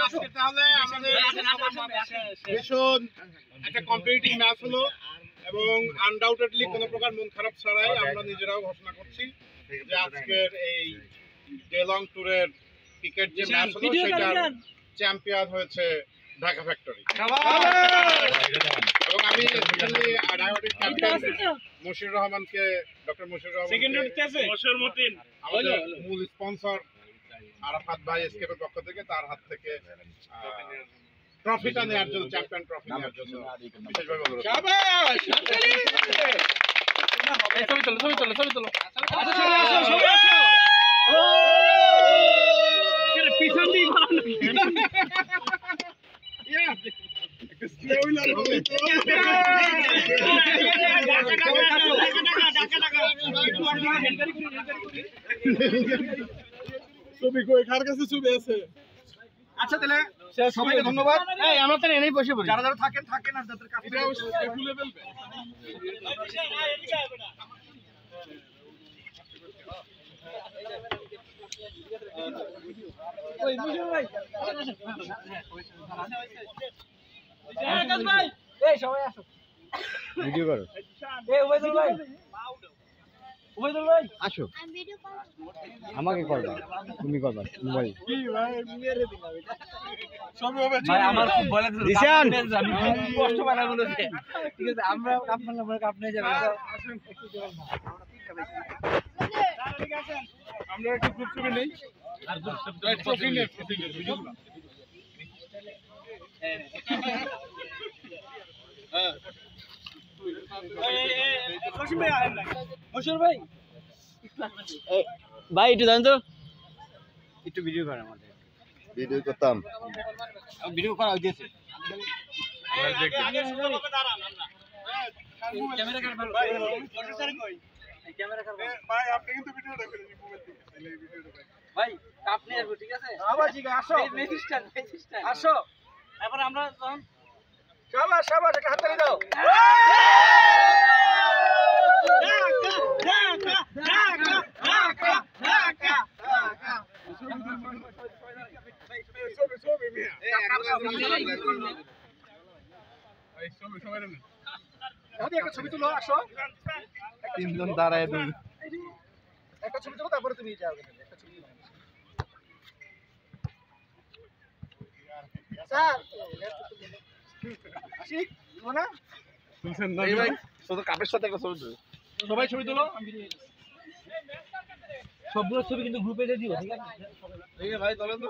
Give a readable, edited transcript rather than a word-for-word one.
আজকে তাহলে আমাদের ভীষণ একটা কম্পিটিটিভ ম্যাচ হলো এবং আনডাউটেডলি কোনো প্রকার মন খারাপ ছাড়াই আমরা নিজেরাও ঘোষণা করছি যে আজকের এই ডেলং ট্যুরের ক্রিকেট যে ম্যাচ হলো সেটার চ্যাম্পিয়ন হয়েছে ঢাকা ফ্যাক্টরি। এবং আমি ডায়াবেটিক ক্যাপ্টেন মশিউর রহমানকে, ডক্টর মশিউর রহমানকে, আমাদের মূল স্পন্সর আরাফাত ভাই এসকেপের পক্ষ থেকে তার হাত থেকে ট্রফিটা নেওয়ার জন্য, চ্যাম্পিয়ন ট্রফি নেওয়ার জন্য বিশেষভাবে অনুরোধ। পিছন দিয়ে ছবি কই কার কাছে ছবি আছে? আচ্ছা তাহলে সবাইকে ধন্যবাদ। এই আমরা তো এনেই বসে পড়ি, যারা যারা থাকেন থাকেন আর যাদের কাছে খুলে ফেলবে। ওই মুজিব ভাই, আকাশ ভাই, এই সবাই আসো ভিডিও করো। এই ওবাইদুল ভাই, ওবাইদুল ভাই আসো, আমি ভিডিও করব। আমাকে করবা, তুমি করবা মোবাইল কি ভাই মেরে দিলাম এটা সব হবে ভাই। আমার খুব বলে দিছেন, আমি কষ্ট পালা বলেছে। ঠিক আছে আমরা আপনার নাম্বার আপনি যাবেন, আসুন একটু দেবেন না ঠিক আছে। আমরা একটু গ্রুপ ছবি নেই আর গ্রুপ ছবি নেই ভিডিও না। হ্যাঁ ভাই একটু জানেন তো, একটু ভিডিও করে আমাদের ভিডিও করতাম, ভিডিও করা হয়েছে। ভাই আপনি কিন্তু ভিডিওটা করে ভাই আপনি আসবো ঠিক আছে। আবার ঠিক আছে, আসো আসো। এবার আমরা যখন শাবাশ শাবাশ একটা হাততালি দাও। একটা ছবি তুলো, আসো তিনজন দাঁড়ায়, একটা ছবি তুলো তারপরে তুমি যাও। একটা ছবি স্যার আশিক না শুনছেন না ভাই, শুধু কাপের সাথে একটা ছবি তুলো, সবাই ছবি তুলো। আমি সবগুলো ছবি কিন্তু গ্রুপে দিয়ে দিও, ঠিক আছে ভাই? চলেন তো।